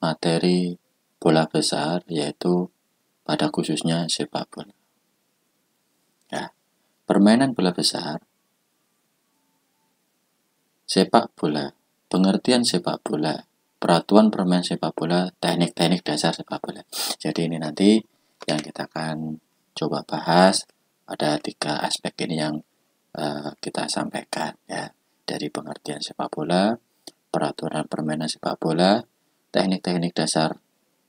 materi bola besar, yaitu pada khususnya sepak bola. Ya, permainan bola besar, sepak bola, pengertian sepak bola, peraturan permainan sepak bola, teknik-teknik dasar sepak bola. Jadi ini nanti yang kita akan coba bahas. Ada 3 aspek ini yang kita sampaikan ya, dari pengertian sepak bola, peraturan permainan sepak bola, teknik-teknik dasar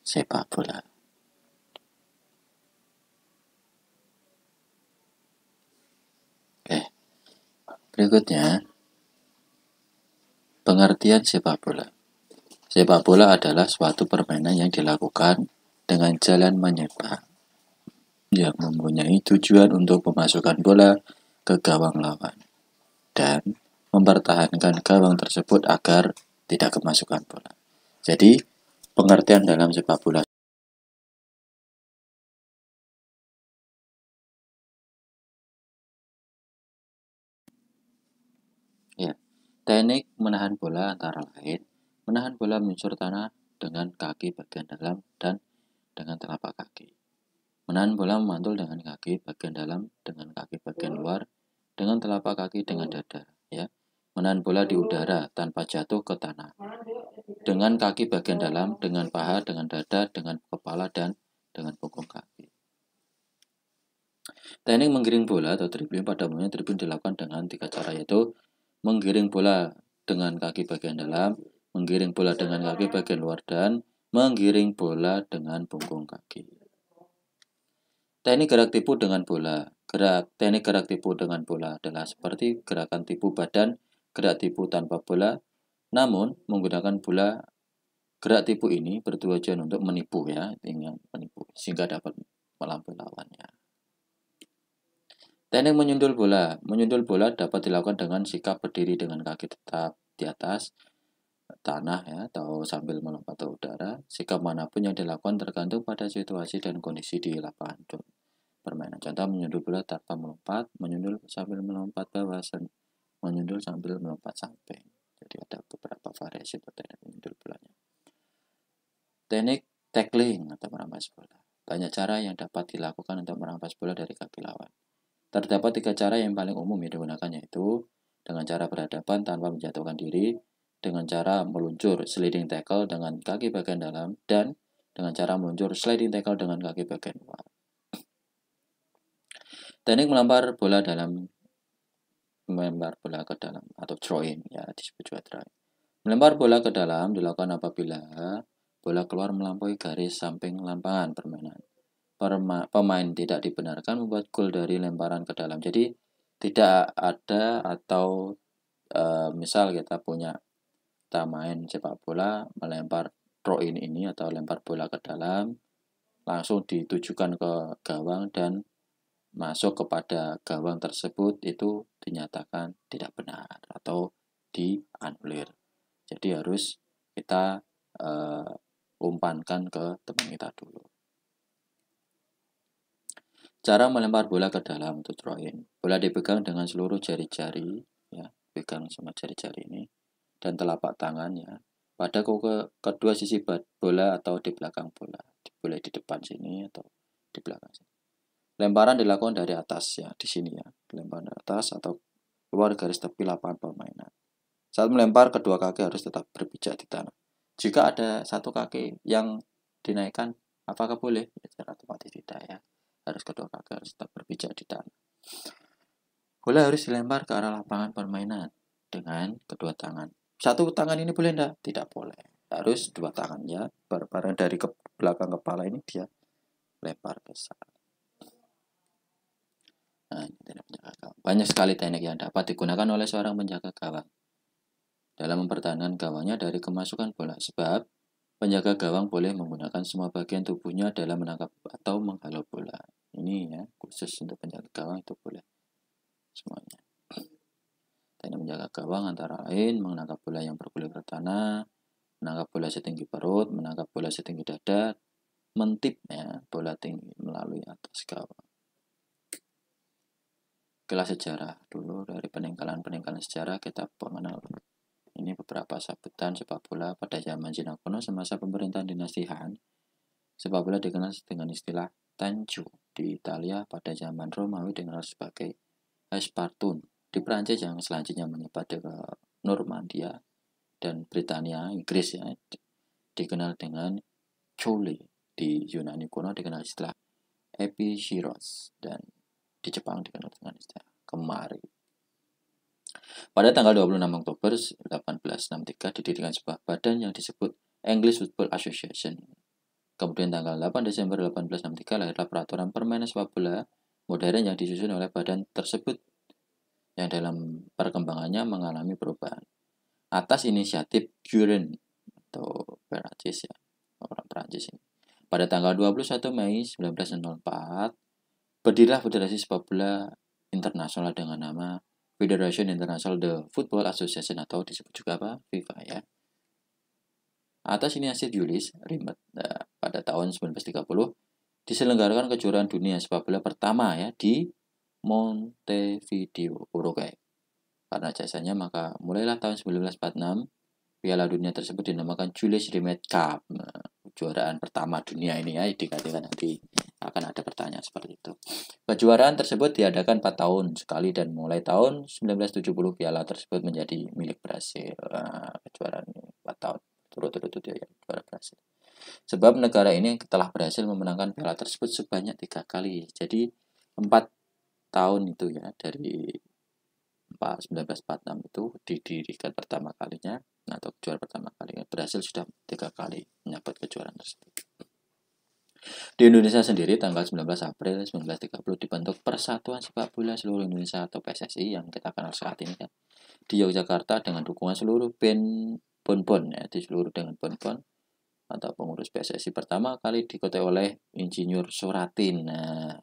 sepak bola. Oke, berikutnya pengertian sepak bola. Sepak bola adalah suatu permainan yang dilakukan dengan jalan menyepak yang mempunyai tujuan untuk memasukkan bola ke gawang lawan dan mempertahankan gawang tersebut agar tidak kemasukan bola. Jadi, pengertian dalam sepak bola ya, teknik menahan bola antara lain menahan bola menyusur tanah dengan kaki bagian dalam dan dengan telapak kaki. Menahan bola memantul dengan kaki bagian dalam dengan kaki bagian luar dengan telapak kaki dengan dada, ya. Menahan bola di udara tanpa jatuh ke tanah. Dengan kaki bagian dalam, dengan paha, dengan dada, dengan kepala dan dengan punggung kaki. Teknik menggiring bola atau dribbling pada umumnya dribbling dilakukan dengan 3 cara, yaitu menggiring bola dengan kaki bagian dalam, menggiring bola dengan kaki bagian luar dan menggiring bola dengan punggung kaki. Teknik gerak tipu dengan bola. Teknik gerak tipu dengan bola adalah seperti gerakan tipu badan, gerak tipu tanpa bola, namun menggunakan bola. Gerak tipu ini bertujuan untuk menipu ya, ingin menipu sehingga dapat melampaui lawannya. Teknik menyundul bola. Menyundul bola dapat dilakukan dengan sikap berdiri dengan kaki tetap di atas tanah ya, atau sambil melompat ke udara. Sikap manapun yang dilakukan tergantung pada situasi dan kondisi di lapangan permainan. Contoh menyundul bola tanpa melompat, menyundul sambil melompat bawah, menyundul sambil melompat samping. Jadi ada beberapa variasi teknik menyundul bolanya. Teknik tackling atau merampas bola. Banyak cara yang dapat dilakukan untuk merampas bola dari kaki lawan. Terdapat 3 cara yang paling umum yang digunakan, yaitu dengan cara berhadapan tanpa menjatuhkan diri, dengan cara meluncur sliding tackle dengan kaki bagian dalam, dan dengan cara meluncur sliding tackle dengan kaki bagian luar. Teknik melempar bola ke dalam atau throw in ya, disebut juga throw in. Melempar bola ke dalam dilakukan apabila bola keluar melampaui garis samping lapangan permainan. Pemain tidak dibenarkan membuat gol dari lemparan ke dalam. Jadi tidak ada atau misal kita main sepak bola, melempar throw in ini atau lempar bola ke dalam, langsung ditujukan ke gawang dan masuk kepada gawang tersebut, itu dinyatakan tidak benar atau dianulir. Jadi harus kita umpankan ke teman kita dulu. Cara melempar bola ke dalam untuk throw in. Bola dipegang dengan seluruh jari-jari ya, pegang semua jari-jari ini dan telapak tangan ya. Pada kedua sisi bola atau di belakang bola. Boleh di depan sini atau di belakang sini. Lemparan dilakukan dari atas ya, di sini ya. Lemparan dari atas atau keluar garis tepi lapangan permainan. Saat melempar, kedua kaki harus tetap berpijak di tanah. Jika ada satu kaki yang dinaikkan, apakah boleh? Ya, secara otomatis tidak ya. Harus kedua kaki harus tetap berpijak di tanah. Bola harus dilempar ke arah lapangan permainan dengan kedua tangan. Satu tangan ini boleh enggak? Tidak boleh. Harus dua tangan ya. Bareng dari belakang kepala ini dia lempar ke sana. Nah, ini teknik penjaga gawang. Banyak sekali teknik yang dapat digunakan oleh seorang penjaga gawang dalam mempertahankan gawangnya dari kemasukan bola. Sebab penjaga gawang boleh menggunakan semua bagian tubuhnya dalam menangkap atau menghalau bola. Ini ya, khusus untuk penjaga gawang itu boleh semuanya. Teknik menjaga gawang antara lain menangkap bola yang bergulir ke tanah, menangkap bola setinggi perut, menangkap bola setinggi dada, mentip ya, bola tinggi melalui atas gawang. Kelas sejarah dulu, dari peninggalan sejarah kita mengenal Ini beberapa sebutan sepak bola pada zaman Cina kuno semasa pemerintahan dinasti Han. Sepak bola dikenal dengan istilah Tanchu. Di Italia pada zaman Romawi dikenal sebagai Espartun. Di Prancis yang selanjutnya menyebar ke Normandia dan Britania, Inggris ya, dikenal dengan Chole. Di Yunani kuno dikenal istilah Epicurus dan di Jepang dikenal dengan istilah Kemari. Pada tanggal 26 Oktober 1863 didirikan sebuah badan yang disebut English Football Association. Kemudian tanggal 8 Desember 1863 lahirlah peraturan permainan sepak bola modern yang disusun oleh badan tersebut yang dalam perkembangannya mengalami perubahan. Atas inisiatif Guerin atau Perancis ya, orang Perancis ini. Pada tanggal 21 Mei 1904 berdirilah Federasi Sepak Bola Internasional dengan nama Federation International de Football Association atau disebut juga apa? FIFA ya. Atas inisiatif Julius Rimet pada tahun 1930 diselenggarakan kejuaraan dunia sepak bola pertama ya di Montevideo, Uruguay. Karena jasanya maka mulailah tahun 1946 Piala Dunia tersebut dinamakan Julius Rimet Cup. Nah, kejuaraan pertama dunia ini ya dikatakan nanti akan ada pertanyaan seperti itu. Kejuaraan tersebut diadakan 4 tahun sekali dan mulai tahun 1970 piala tersebut menjadi milik Brasil. Nah, kejuaraan 4 tahun turut-turut ya juara Brasil. Sebab negara ini telah berhasil memenangkan piala tersebut sebanyak 3 kali. Jadi 4 tahun itu ya dari 1946 itu didirikan pertama kalinya atau juara pertama kalinya berhasil sudah 3 kali menyabet kejuaraan tersebut. Di Indonesia sendiri tanggal 19 April 1930 dibentuk Persatuan Sepak Bola Seluruh Indonesia atau PSSI yang kita kenal saat ini kan di Yogyakarta dengan dukungan seluruh bon ya, di seluruh dengan bon atau pengurus PSSI pertama kali diketuai oleh Insinyur Suratin. Nah,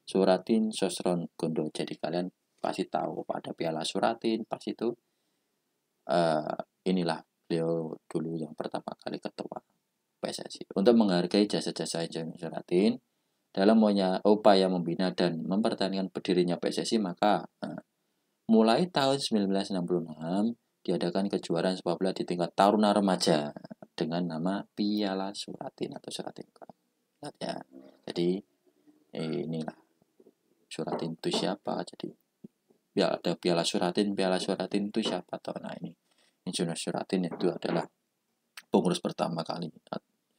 Suratin Sosron Gondo. Jadi kalian pasti tahu pada Piala Suratin pas itu inilah beliau dulu yang pertama kali ketua PSSI. Untuk menghargai jasa-jasa Insinyur Suratin dalam upaya membina dan mempertahankan berdirinya PSSI maka mulai tahun 1966 diadakan kejuaraan sepak bola di tingkat taruna remaja dengan nama Piala Suratin atau Suratin Cup. Ya, jadi inilah Suratin itu siapa? Jadi ya ada Piala Suratin itu siapa? Tahu nah ini Insinyur Suratin itu adalah pengurus pertama kali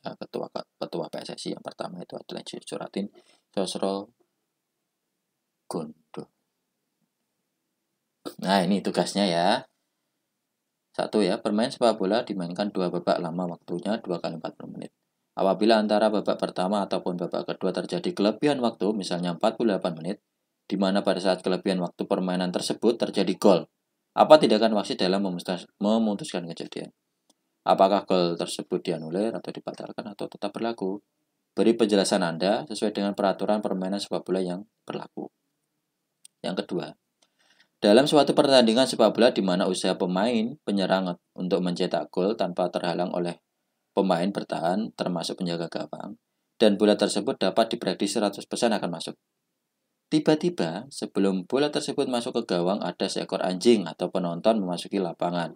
ya, ketua PSSI yang pertama itu adalah Insinyur Suratin Sosro Gondo. Nah ini tugasnya ya. 1 ya, bermain sepak bola dimainkan 2 babak lama waktunya 2 kali 40 menit. Apabila antara babak pertama ataupun babak kedua terjadi kelebihan waktu, misalnya 48 menit, di mana pada saat kelebihan waktu permainan tersebut terjadi gol. Apa tindakan wasit dalam memutuskan kejadian? Apakah gol tersebut dianulir atau dibatalkan atau tetap berlaku? Beri penjelasan Anda sesuai dengan peraturan permainan sepak bola yang berlaku. Yang kedua, dalam suatu pertandingan sepak bola di mana usaha pemain penyerang untuk mencetak gol tanpa terhalang oleh pemain bertahan termasuk penjaga gawang dan bola tersebut dapat diprediksi 100% akan masuk. Tiba-tiba sebelum bola tersebut masuk ke gawang ada seekor anjing atau penonton memasuki lapangan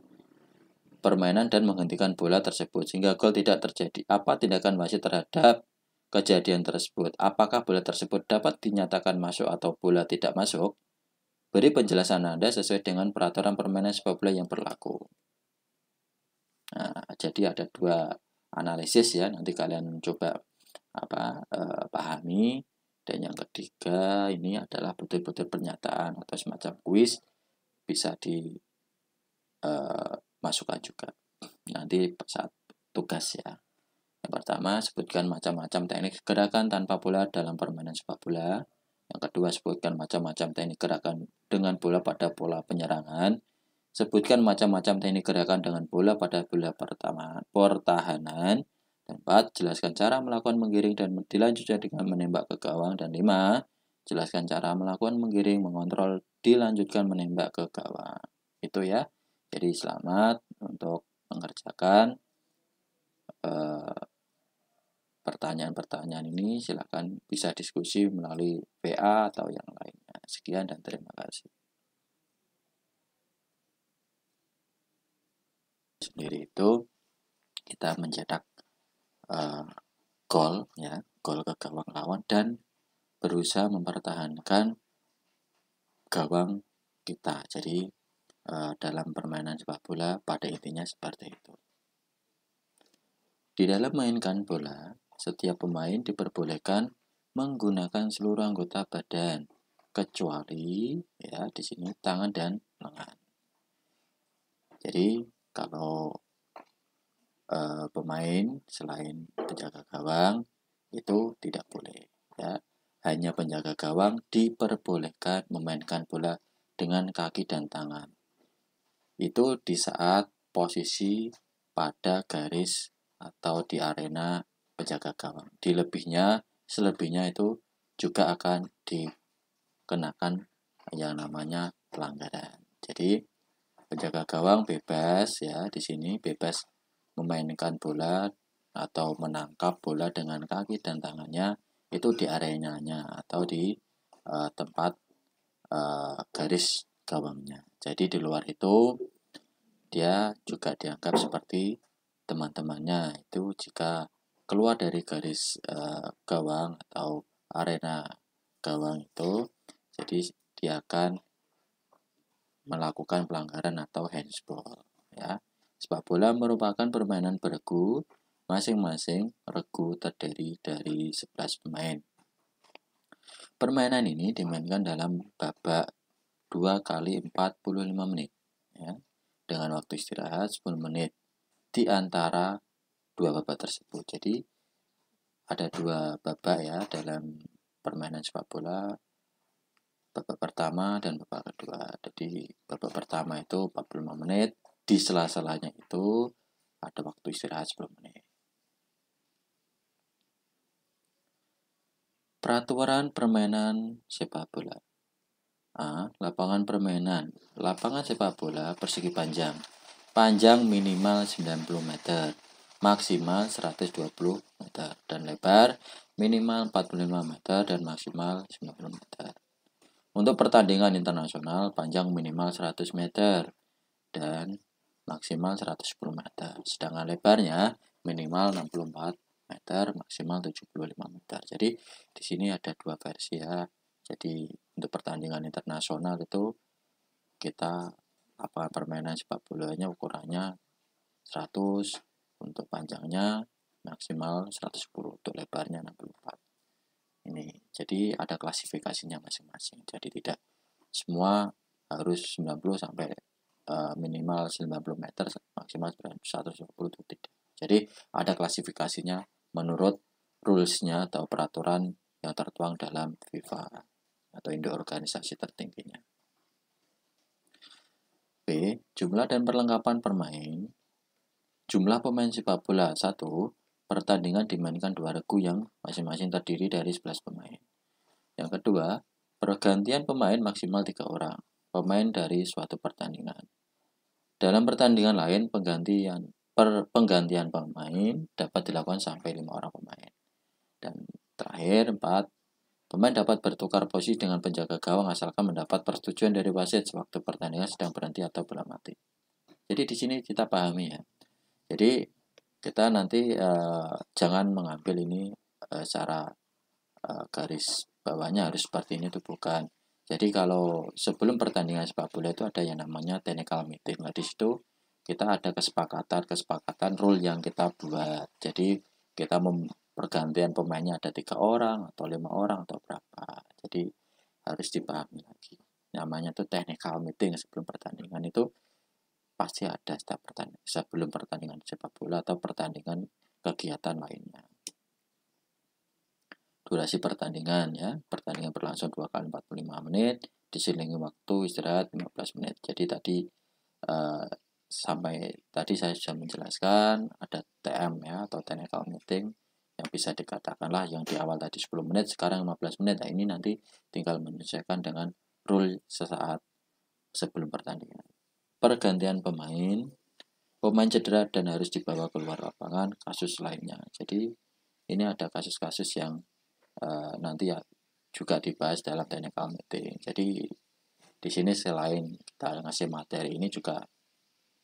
permainan dan menghentikan bola tersebut sehingga gol tidak terjadi. Apa tindakan wasit terhadap kejadian tersebut? Apakah bola tersebut dapat dinyatakan masuk atau bola tidak masuk? Beri penjelasan Anda sesuai dengan peraturan permainan sepak bola yang berlaku. Nah, jadi ada 2 analisis ya, nanti kalian coba pahami. Dan yang ketiga ini adalah betul-betul pernyataan atau semacam kuis bisa dimasukkan juga nanti saat tugas ya. Yang pertama sebutkan macam-macam teknik gerakan tanpa bola dalam permainan sepak bola. Yang kedua, sebutkan macam-macam teknik gerakan dengan bola pada pola penyerangan. Sebutkan macam-macam teknik gerakan dengan bola pada bola pertahanan. Dan 4, jelaskan cara melakukan menggiring dan dilanjutkan dengan menembak ke gawang. Dan 5, jelaskan cara melakukan menggiring, mengontrol, dilanjutkan menembak ke gawang. Itu ya. Jadi selamat untuk mengerjakan pertanyaan-pertanyaan ini. Silakan bisa diskusi melalui WA atau yang lainnya. Sekian dan terima kasih. sendiri itu kita mencetak gol ya, gol ke gawang lawan dan berusaha mempertahankan gawang kita. Jadi dalam permainan sepak bola pada intinya seperti itu. Di dalam mainkan bola, setiap pemain diperbolehkan menggunakan seluruh anggota badan kecuali ya di sini tangan dan lengan. Jadi kalau pemain selain penjaga gawang itu tidak boleh ya. Hanya penjaga gawang diperbolehkan memainkan bola dengan kaki dan tangan. Itu di saat posisi pada garis atau di arena penjaga gawang. Selebihnya itu juga akan dikenakan yang namanya pelanggaran. Jadi penjaga gawang bebas ya, di sini bebas memainkan bola atau menangkap bola dengan kaki dan tangannya itu di arenanya atau di tempat garis gawangnya. Jadi di luar itu dia juga dianggap seperti teman-temannya itu jika keluar dari garis gawang atau arena gawang itu, jadi dia akan melakukan pelanggaran atau handsball ya. Sepak bola merupakan permainan beregu, masing-masing regu terdiri dari 11 pemain. Permainan ini dimainkan dalam babak 2 kali 45 menit ya, dengan waktu istirahat 10 menit di antara dua babak tersebut. Jadi ada dua babak ya dalam permainan sepak bola, babak pertama dan babak kedua. Jadi babak pertama itu 45 menit, di sela-selanya itu ada waktu istirahat 10 menit. Peraturan permainan sepak bola. Lapangan permainan. Lapangan sepak bola persegi panjang. Panjang minimal 90 meter, maksimal 120 meter, dan lebar minimal 45 meter dan maksimal 90 meter. Untuk pertandingan internasional, panjang minimal 100 meter dan maksimal 110 meter. Sedangkan lebarnya minimal 64 meter, maksimal 75 meter. Jadi di sini ada dua versi ya. Jadi untuk pertandingan internasional itu kita permainan sepak bolanya ukurannya 100, untuk panjangnya maksimal 110, untuk lebarnya 64. Ini jadi ada klasifikasinya masing-masing. Jadi tidak semua harus 90 sampai minimal 90 meter, maksimal 120 itu tidak. Jadi ada klasifikasinya menurut rules-nya atau peraturan yang tertuang dalam FIFA atau induk organisasi tertingginya. B. Jumlah dan perlengkapan permain. Jumlah pemain sepak bola 1. Pertandingan dimainkan 2 regu yang masing-masing terdiri dari 11 pemain. Yang kedua, pergantian pemain maksimal 3 orang pemain dari suatu pertandingan. Dalam pertandingan lain, penggantian pemain dapat dilakukan sampai 5 orang pemain. Dan terakhir, 4. Pemain dapat bertukar posisi dengan penjaga gawang asalkan mendapat persetujuan dari wasit sewaktu pertandingan sedang berhenti atau bola mati. Jadi di sini kita pahami ya. Jadi kita nanti jangan mengambil ini secara garis bawahnya harus seperti ini, itu bukan. Jadi kalau sebelum pertandingan sepak bola itu ada yang namanya technical meeting. Nah di situ kita ada kesepakatan rule yang kita buat. Jadi kita pergantian pemainnya ada 3 orang atau 5 orang atau berapa. Jadi harus dipahami lagi. Namanya itu technical meeting sebelum pertandingan itu pasti ada sebelum pertandingan sepak bola atau pertandingan kegiatan lainnya. Durasi pertandingan ya, pertandingan berlangsung 2 kali 45 menit, diselingi waktu istirahat 15 menit. Jadi tadi sampai tadi saya sudah menjelaskan ada TM ya atau technical meeting yang bisa dikatakanlah yang di awal tadi 10 menit sekarang 15 menit. Nah, ini nanti tinggal menyesuaikan dengan rule sesaat sebelum pertandingan. Pergantian pemain cedera dan harus dibawa keluar lapangan, kasus lainnya. Jadi ini ada kasus-kasus yang nanti ya juga dibahas dalam technical meeting. Jadi di sini selain kita ngasih materi ini juga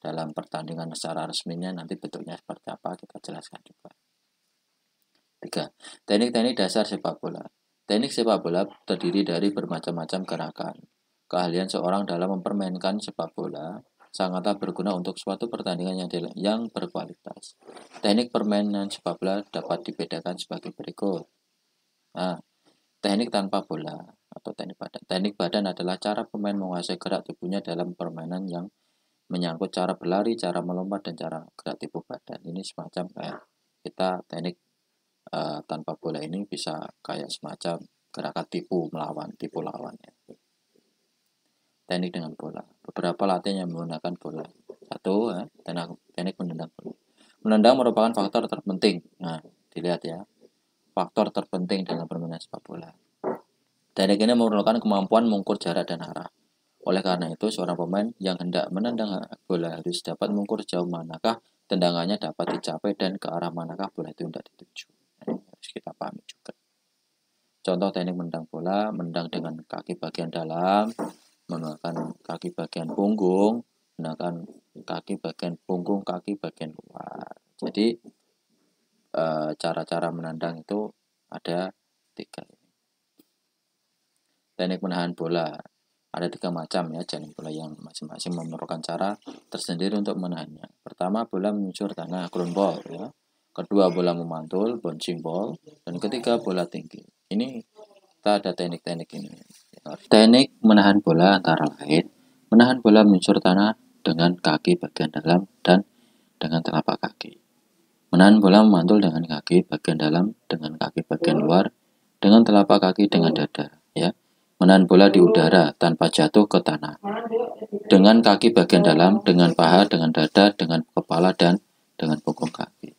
dalam pertandingan secara resminya nanti bentuknya seperti apa kita jelaskan juga. 3. Teknik-teknik dasar sepak bola. Teknik sepak bola terdiri dari bermacam-macam gerakan. Keahlian seorang dalam mempermainkan sepak bola sangatlah berguna untuk suatu pertandingan yang berkualitas. Teknik permainan sepak bola dapat dibedakan sebagai berikut. Nah, teknik tanpa bola atau teknik badan. Teknik badan adalah cara pemain menguasai gerak tubuhnya dalam permainan yang menyangkut cara berlari, cara melompat, dan cara gerak tubuh badan. Ini semacam kayak kita teknik tanpa bola ini bisa kayak semacam gerakan tipu lawan ya. Teknik dengan bola. Beberapa latihan yang menggunakan bola. Satu, teknik menendang bola. Menendang merupakan faktor terpenting. Nah, dilihat ya. Faktor terpenting dalam permainan sepak bola. Teknik ini memerlukan kemampuan mengukur jarak dan arah. Oleh karena itu, seorang pemain yang hendak menendang bola harus dapat mengukur jauh manakah tendangannya dapat dicapai dan ke arah manakah bola itu hendak dituju. Nah, ini harus kita pahami juga. Contoh teknik menendang bola, menendang dengan kaki bagian dalam, menggunakan kaki bagian punggung, menggunakan kaki bagian punggung, kaki bagian luar. Jadi cara-cara menendang itu ada 3. Teknik menahan bola ada 3 macam ya, jenis bola yang masing-masing memerlukan cara tersendiri untuk menahannya. Pertama, bola menyusur tanah, ground ball ya. Kedua, bola memantul, bouncing ball, dan ketiga, bola tinggi. Ini kita ada teknik-teknik ini. Teknik menahan bola antara lain menahan bola menyusur tanah dengan kaki bagian dalam dan dengan telapak kaki. Menahan bola memantul dengan kaki bagian dalam dengan kaki bagian luar dengan telapak kaki dengan dada ya. Menahan bola di udara tanpa jatuh ke tanah dengan kaki bagian dalam, dengan paha, dengan dada, dengan kepala, dan dengan punggung kaki.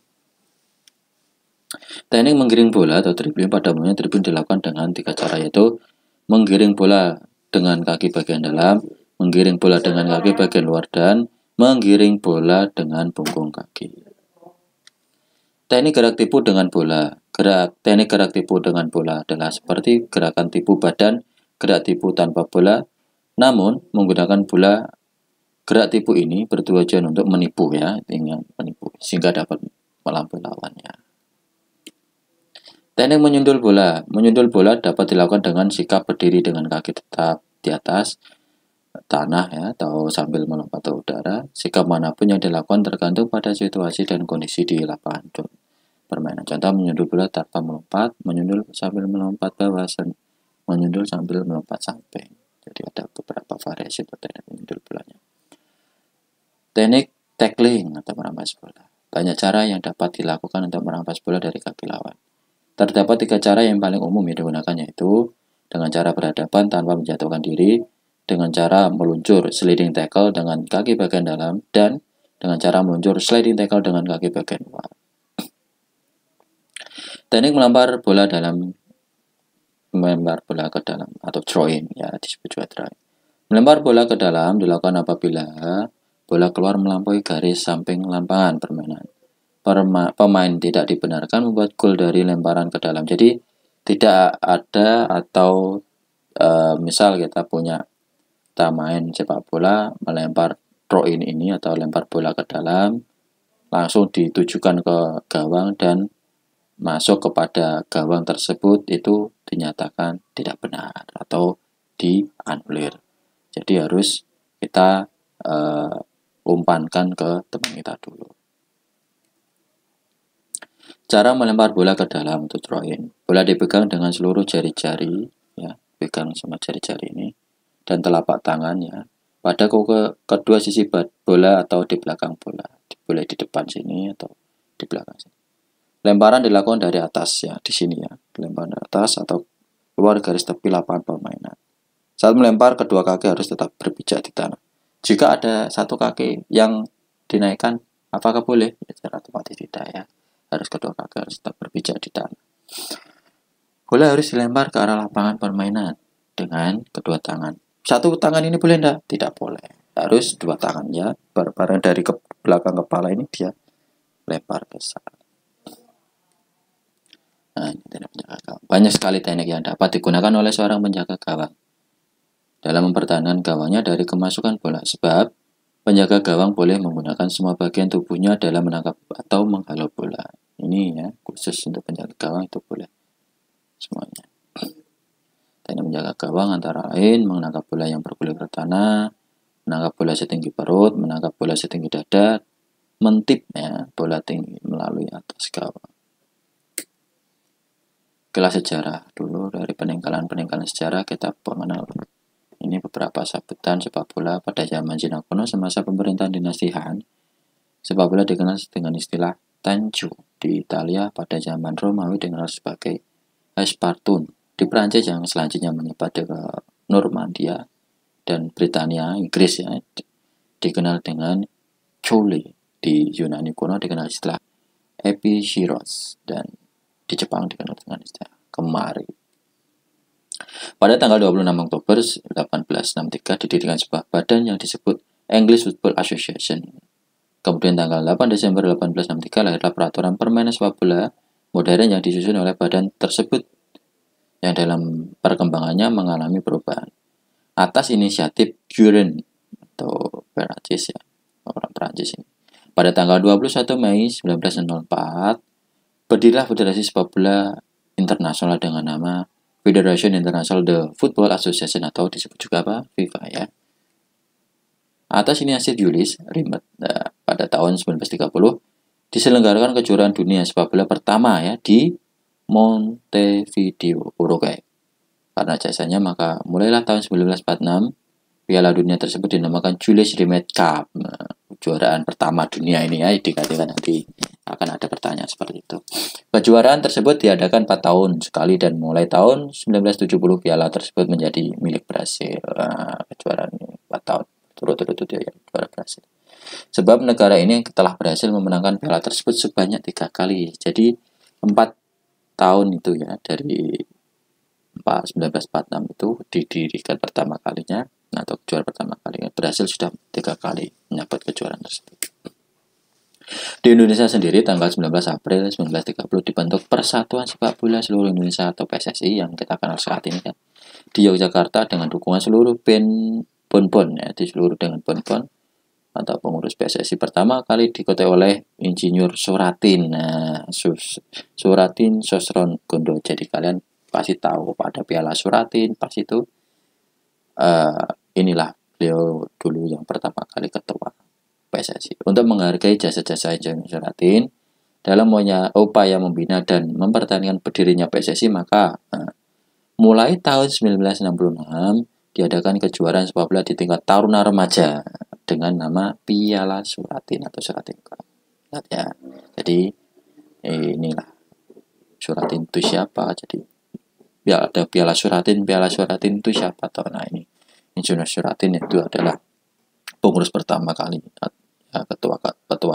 Teknik menggiring bola atau dribbling pada umumnya dribbling dilakukan dengan 3 cara, yaitu menggiring bola dengan kaki bagian dalam, menggiring bola dengan kaki bagian luar, dan menggiring bola dengan punggung kaki. Teknik gerak tipu dengan bola. Teknik gerak tipu dengan bola adalah seperti gerakan tipu badan, gerak tipu tanpa bola, namun menggunakan bola. Gerak tipu ini bertujuan untuk menipu ya, ingin menipu sehingga dapat melampaui lawannya. Teknik menyundul bola. Menyundul bola dapat dilakukan dengan sikap berdiri dengan kaki tetap di atas tanah ya, atau sambil melompat ke udara. Sikap manapun yang dilakukan tergantung pada situasi dan kondisi di lapangan permainan. Contoh menyundul bola tanpa melompat, menyundul sambil melompat bawah, menyundul sambil melompat samping. Jadi ada beberapa variasi teknik menyundul bolanya. Teknik tackling atau merampas bola. Banyak cara yang dapat dilakukan untuk merampas bola dari kaki lawan. Terdapat 3 cara yang paling umum yang digunakan, yaitu dengan cara berhadapan tanpa menjatuhkan diri, dengan cara meluncur sliding tackle dengan kaki bagian dalam, dan dengan cara meluncur sliding tackle dengan kaki bagian luar. Teknik melempar bola ke dalam atau throw-in ya, disebut juga throw-in. Melempar bola ke dalam dilakukan apabila bola keluar melampaui garis samping lapangan permainan. Pemain tidak dibenarkan membuat gol dari lemparan ke dalam. Jadi tidak ada atau misal kita main sepak bola, melempar throw-in ini atau lempar bola ke dalam, langsung ditujukan ke gawang dan masuk kepada gawang tersebut, itu dinyatakan tidak benar atau dianulir. Jadi harus kita umpankan ke teman kita dulu. Cara melempar bola ke dalam untuk throw-in. Bola dipegang dengan seluruh jari-jari ya, pegang sama jari-jari ini dan telapak tangan ya. Pada kedua sisi bola atau di belakang bola. Boleh di depan sini atau di belakang sini. Lemparan dilakukan dari atas ya, di sini ya. Lemparan dari atas atau keluar garis tepi lapangan permainan. Saat melempar, kedua kaki harus tetap berpijak di tanah. Jika ada satu kaki yang dinaikkan, apakah boleh? Ya, secara otomatis tidak ya. Harus kedua kaki harus tetap berpijak di tanah. Bola harus dilempar ke arah lapangan permainan dengan kedua tangan. Satu tangan ini boleh enggak? Tidak boleh. Harus dua tangan ya. Bareng dari belakang kepala ini dia lempar ke sana. Nah, ini teknik penjaga gawang. Banyak sekali teknik yang dapat digunakan oleh seorang penjaga gawang dalam mempertahankan gawangnya dari kemasukan bola. Sebab Penjaga gawang boleh menggunakan semua bagian tubuhnya dalam menangkap atau menghalau bola. Ini ya, khusus untuk penjaga gawang itu boleh semuanya. Teknik menjaga gawang antara lain menangkap bola yang bergulir ke tanah, menangkap bola setinggi perut, menangkap bola setinggi dada, mentipnya bola tinggi melalui atas gawang. Kelas sejarah dulu, dari peninggalan-peninggalan sejarah kita mengenal. Ini beberapa sabetan sepak bola pada zaman Cina kuno semasa pemerintahan dinasti Han. Sepak bola dikenal dengan istilah Tanju. Di Italia pada zaman Romawi dikenal sebagai Espartun. Di Prancis yang selanjutnya menyebar ke Normandia dan Britania, Inggris ya, dikenal dengan Chole. Di Yunani kuno dikenal istilah Epichiros, dan di Jepang dikenal dengan istilah Kemari. Pada tanggal 26 Oktober 1863 didirikan sebuah badan yang disebut English Football Association. Kemudian tanggal 8 Desember 1863 lahirlah peraturan permainan sepak bola modern yang disusun oleh badan tersebut, yang dalam perkembangannya mengalami perubahan atas inisiatif Guerin atau Perancis ya, orang Perancis ini. Pada tanggal 21 Mei 1904 berdirilah Federasi Sepak Bola Internasional dengan nama Federation International de Football Association atau disebut juga apa? FIFA ya. Atas inisiatif Julius Rimet pada tahun 1930 diselenggarakan kejuaraan dunia sepak bola pertama ya di Montevideo, Uruguay. Karena jasanya maka mulailah tahun 1946 Piala Dunia tersebut dinamakan Julius Rimet Cup. Nah, kejuaraan pertama dunia ini ya, dikatakan nanti akan ada pertanyaan seperti itu. Kejuaraan tersebut diadakan 4 tahun sekali dan mulai tahun 1970 piala tersebut menjadi milik Brasil. Nah, kejuaraan ini 4 tahun turut-turut ya, juara Brasil. Sebab negara ini telah berhasil memenangkan piala tersebut sebanyak 3 kali. Jadi 4 tahun itu ya, dari 1946 itu didirikan pertama kalinya atau juara pertama kalinya, berhasil sudah 3 kali mendapat kejuaraan tersebut. Di Indonesia sendiri tanggal 19 April 1930 dibentuk Persatuan Sepak Bola Seluruh Indonesia atau PSSI yang kita kenal saat ini kan, di Yogyakarta dengan dukungan seluruh bon-bon ya, di seluruh dengan bon-bon atau pengurus PSSI pertama kali diketuai oleh Insinyur Soeratin. Nah, Soeratin Sosron Gondo. Jadi kalian pasti tahu pada Piala Soeratin pas itu inilah beliau dulu yang pertama kali ketua PSSI. Untuk menghargai jasa-jasa Insinyur Soeratin dalam upaya membina dan mempertahankan berdirinya PSSI, maka mulai tahun 1966 diadakan kejuaraan sepak bola di tingkat taruna remaja dengan nama Piala Soeratin atau Soeratin Cup. Ya, jadi inilah Soeratin itu siapa? Jadi ya ada Piala Soeratin itu siapa? Tahu? Nah ini Insinyur Soeratin itu adalah pengurus pertama kali ya, ketua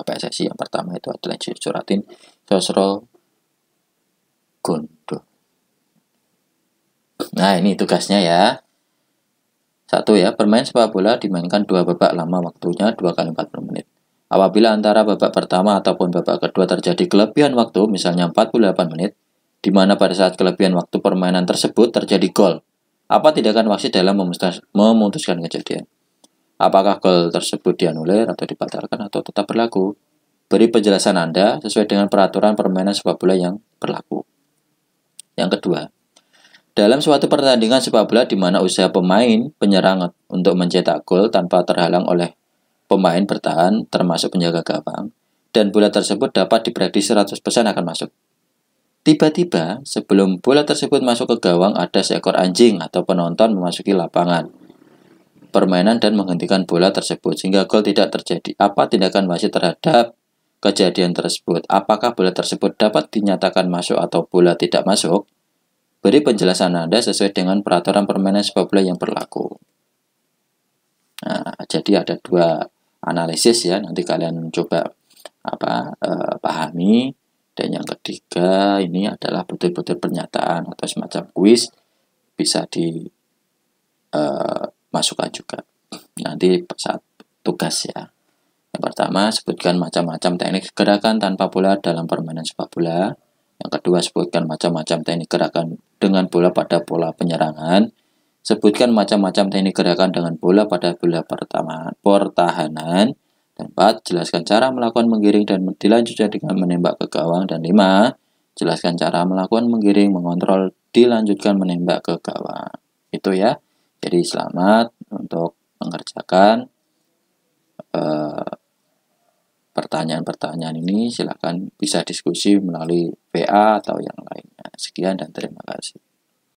PSSI yang pertama itu adalah Insinyur Soeratin Sosro Gondo. Nah ini tugasnya ya. 1 ya, bermain sepak bola dimainkan 2 babak lama waktunya 2 kali 40 menit. Apabila antara babak pertama ataupun babak kedua terjadi kelebihan waktu, misalnya 48 menit, di mana pada saat kelebihan waktu permainan tersebut terjadi gol, apa tindakan wasit dalam memutuskan kejadian? Apakah gol tersebut dianulir atau dibatalkan atau tetap berlaku? Beri penjelasan Anda sesuai dengan peraturan permainan sepak bola yang berlaku. Yang kedua, dalam suatu pertandingan sepak bola di mana usaha pemain penyerang untuk mencetak gol tanpa terhalang oleh pemain bertahan termasuk penjaga gawang, dan bola tersebut dapat diprediksi 100% akan masuk. Tiba-tiba sebelum bola tersebut masuk ke gawang ada seekor anjing atau penonton memasuki lapangan permainan dan menghentikan bola tersebut sehingga gol tidak terjadi. Apa tindakan wasit terhadap kejadian tersebut? Apakah bola tersebut dapat dinyatakan masuk atau bola tidak masuk? Beri penjelasan Anda sesuai dengan peraturan permainan sepak bola yang berlaku. Nah, jadi ada 2 analisis ya, nanti kalian coba pahami. Dan yang ketiga ini adalah betul-betul pernyataan atau semacam kuis, bisa dimasukkan juga nanti saat tugas ya. Yang pertama, sebutkan macam-macam teknik gerakan tanpa bola dalam permainan sepak bola. Yang kedua, sebutkan macam-macam teknik gerakan dengan bola pada pola penyerangan. Sebutkan macam-macam teknik gerakan dengan bola pada bola pertahanan. Dan 4. Jelaskan cara melakukan menggiring dan dilanjutkan dengan menembak ke gawang. Dan 5. Jelaskan cara melakukan menggiring, mengontrol, dilanjutkan menembak ke gawang. Itu ya. Jadi selamat untuk mengerjakan pertanyaan-pertanyaan ini. Silakan bisa diskusi melalui WA atau yang lainnya. Sekian dan terima kasih.